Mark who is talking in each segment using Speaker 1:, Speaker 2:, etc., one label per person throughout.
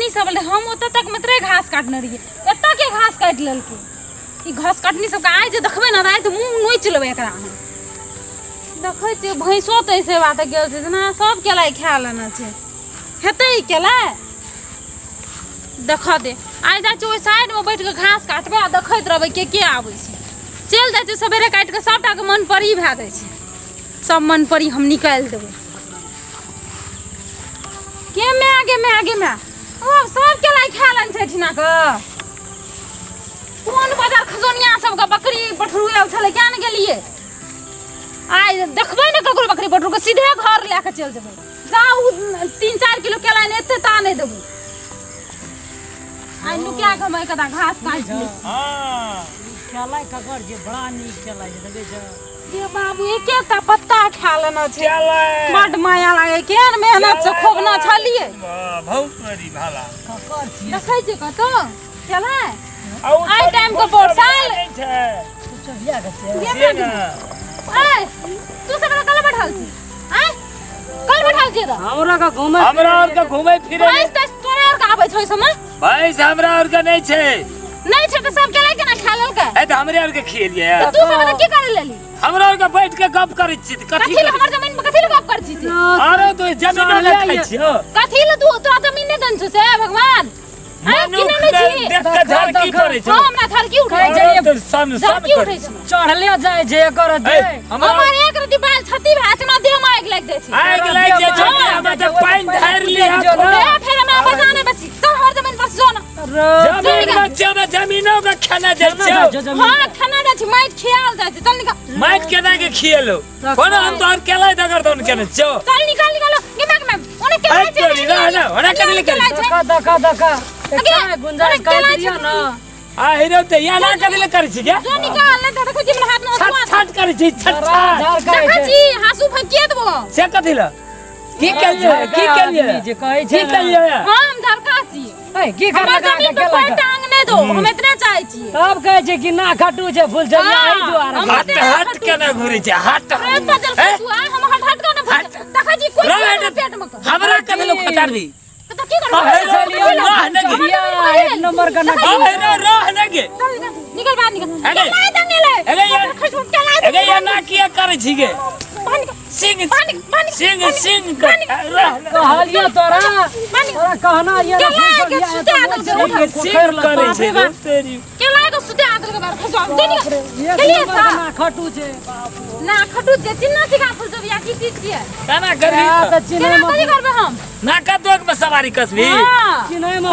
Speaker 1: कटनी सब हम ओत तक मात्रे घास काटने रहिए एत के घास काट लेलकै ई घास कटनी सब आइ जे देखबे न रात मुंह नोच लेबै एकरा हम देखै छै भैंसो त ऐसे बात गेल छै ना सब केला खा लेना छै हेतै केला देख दे आइ जा छै ओइ साइड में बैठ के घास काटबे आ देखैत रहबै के आबै छै चल जाइ छै सबेरे काट के सबटा के मन परी भए जाइ छै सब मन परी हम निकाल देबै के में आगे में ओ सब केला खा लन छै ठिना के कोन बाजार खजोनिया सब के बकरी पठरू आल छले क्या न गेलिए आइ देखबै न ककरो बकरी पठरू के सीधे घर लेके चल जेबै जाऊ 3-4 किलो केला ने एते ता नहीं देबू आई नुकिया के मैं कदा घास काट ली
Speaker 2: हां केला ककर जे बड़ा नीक केला जे देबे छ
Speaker 1: ये बाबू एकेटा पत्ता खा लेना छै बड माया लागे केन मेहनत से खोबना छलिए
Speaker 2: बहुत बड़ी भाला ककर छी
Speaker 1: देखै छै कतो केला आई टाइम को बोरसाल
Speaker 2: तू चबिया के छै
Speaker 1: ए तू सब कल बैठल छी आ कल बैठल छी त
Speaker 2: हमरा और के घूमे फिरे
Speaker 1: भैंस त तोरे और का आबै छै समय
Speaker 2: भैंस हमरा और के नहीं छै
Speaker 1: नहीं छै त सब केला केना खा लेलकै
Speaker 2: ए त हमरे और के खिएलिए
Speaker 1: तू सब की करे लेली
Speaker 2: हमरा और के बैठ के गप करै छी
Speaker 1: कथि ले हमर जमीन पे कथि ले गप कर छी से
Speaker 2: अरे तू जमीन ले खाइ छियो
Speaker 1: कथि ले तू तोरा जमीन ने दन छै भगवान
Speaker 2: मनुख देख के धरकी पड़े छै
Speaker 1: हमरा धरकी उठै छै
Speaker 2: तो सन
Speaker 3: चढ़ले जाय जे कर दे
Speaker 1: हमर एक रति बाल छती भात हमरा देह में आग लाग जाय छै
Speaker 2: आग लाग जाय छै हमरा त पाइन धार ली
Speaker 1: फिर हमरा बजाने बसी तो हर जमीन पर जो ना
Speaker 2: जमीन में जब जमीनों का खाना जाय छै
Speaker 1: हां खाना जाय छै माइट खियाल जाय छै चल निकल
Speaker 2: माइट केना के खिएलो कोन हम तोहर केला दगर दोन केने छो
Speaker 1: चल निकल दिमाग में ओने केला छै
Speaker 2: ना ओने केले
Speaker 3: दका एकटा गुंजाइश कर दियो ना
Speaker 2: आ हेरो त या ना केले कर छी के
Speaker 1: जो निकाल ले त कुछ में हाथ न
Speaker 2: छट कर छी छट
Speaker 1: देखा छी हासु फकिए देबो
Speaker 2: से कथि ल की करिए
Speaker 3: जे कहै छै
Speaker 2: की करिए
Speaker 1: हम धरका छी
Speaker 3: ए की कर लगा के
Speaker 1: केला टांग नहीं दो हम इतने चाहे छी
Speaker 3: तब कहै छै कि ना खटू छै फूल छबिया आई दुआरे
Speaker 2: हट केना घुरै छै हट
Speaker 1: बजल खसुआ हम हट के ना देखा छी कोई पेट में
Speaker 2: हमरा कथि ल खतार दी
Speaker 1: त की कर
Speaker 3: एक नंबर का ना
Speaker 2: रह नगे
Speaker 1: निकल बाहर निकल केला दंगे ले
Speaker 2: अरे यार ना किया करे छी गे सिंह
Speaker 3: कहलियो तोरा कहना ये
Speaker 2: सिंह करे छै तेरी
Speaker 1: केला को सुते आदर के बार खसवा चलिए
Speaker 3: ना खटू छै
Speaker 1: ना खटू छै चिन्ना चिका फूल जो या की चीज छै
Speaker 2: केना करबी
Speaker 3: त चिन्ह में
Speaker 1: कथि करबे हम
Speaker 2: ना कतोक में सवारी कसबी
Speaker 3: चिन्ह में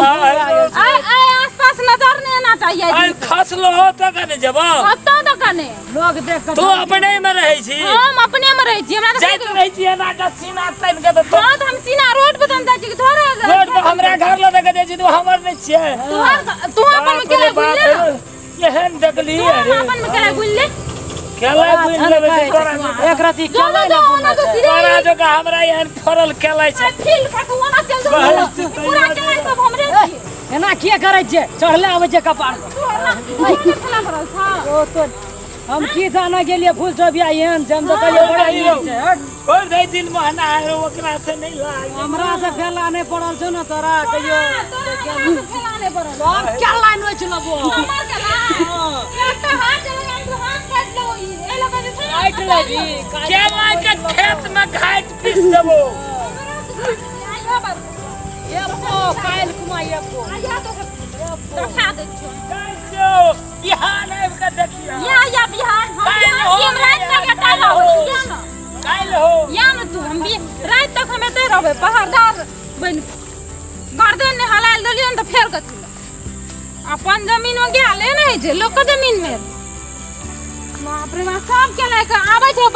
Speaker 1: आई आसपास नजर नहीं आना चाहिए
Speaker 2: आई खसलो हो त कने जबो
Speaker 1: कत्तो तो कने
Speaker 3: लोग देख के
Speaker 2: तू अपने में रहै छी
Speaker 1: हम अपने में रहै छी हमरा
Speaker 2: जाइत रहै छी ना का सीना तन के तो
Speaker 1: हां हम सीना रोड पे तन जाई छी थोड़ा
Speaker 2: रोड पे हमरा घर ल देख जाई छी तू हमर नहीं छिए
Speaker 1: तू अपन में केला गुल्ले
Speaker 2: केहन देखली अरे
Speaker 1: अपन में केला गुल्ले
Speaker 2: केला गुल लेबे तोरा
Speaker 3: एक राती केला
Speaker 2: तोरा जो का हमरा यहन फरल केला छै
Speaker 1: फील कटवाना चल जो पूरा केला सब हमरे छी
Speaker 3: एना किया करे छै चढ़ले आबै छै कपार
Speaker 1: पर केला भरल था
Speaker 3: ओ तो हम की जाना गेलिए फूल छबिया एहन जम तो कहियो बड़ा नीक छै हट
Speaker 2: और दे दिन महना है ओकरा से नहीं लाग
Speaker 3: हमरा से फेला नहीं पड़ल छ न तोरा कहियो
Speaker 1: केला नहीं भरल
Speaker 3: सब केला नोच लबो
Speaker 1: हमर केला एक हाथ लगा तो हाथ काट लो ए लगा दे
Speaker 3: काट लेबी
Speaker 2: केला के खेत में घाट पीस देबो
Speaker 3: ये पो काल कुमाई पो
Speaker 1: आया तो रखा दे
Speaker 2: काइयो बिहान आब के देखिया
Speaker 1: या बिहार हम रात तक अकेला हो ना
Speaker 2: काल हो
Speaker 1: या न तू हम भी रात तक हम एते रहबे पहाड़दार बन गर्दन ने हलाल दलियो न त फेर कथि अपन जमीन में गेल नहीं छै लोक के जमीन में बाप रे बाप सब के लेके आबै छै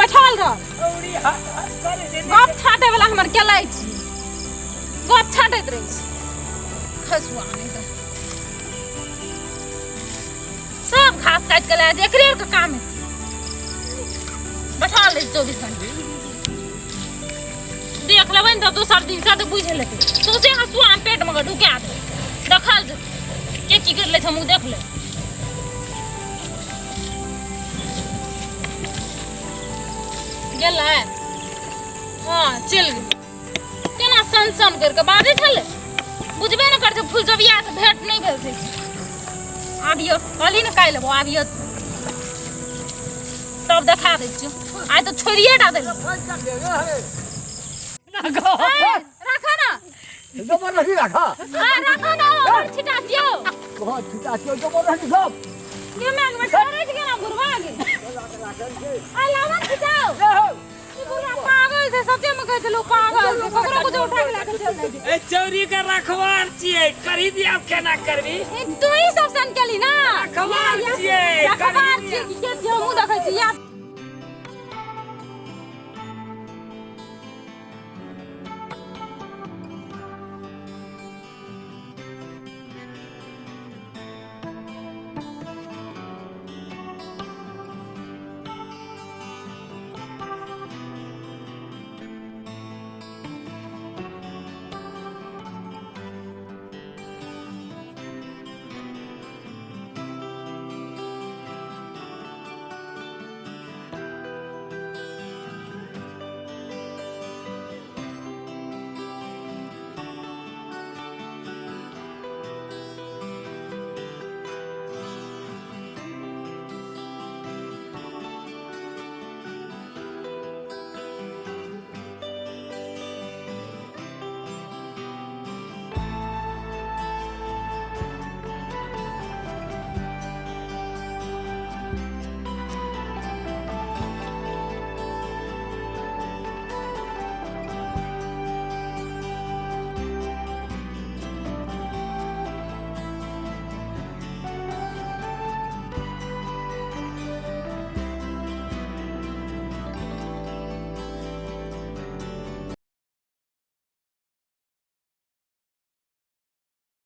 Speaker 1: बैठल रह
Speaker 2: औरी हाथ करे दे
Speaker 1: गप छाटे वाला हमर केलाई छी गप छाटैत रहै छी खसुआ नहीं त सब घास काट के लाए एकरे के काम है बैठा ले 24 घंटे देख लेबै न दोसर दिन से तो बुझ लेते सोचे हसुआ पेट में ढुका दे देखल के की कर ले हम देख ले गेला हां चल केना सन करके बाजे छले बुझबे न करते फूल जबिया से भेंट नहीं भेल छै आबियो कहली न काल्हि लेबो आबियो तब देखा दै छियो आइ तो छोड़िए टा देली राखा ना
Speaker 4: जबरदस्ती राखा
Speaker 1: हाँ राखा ना और छिटा दियो
Speaker 4: बहुत छिटा क्यों जबरदस्ती सब
Speaker 1: ये मैग में छोड़े के ना बुरवा गे आ लावा छिटाओ ई बुरा पागल छै सच्चे में कहै छै लोग पागल छै ककरो को उठा के लाके चल जाइ
Speaker 2: ए चौरी का रखवार छिए करी दिया केना करबी
Speaker 1: तू ही सब सन केली ना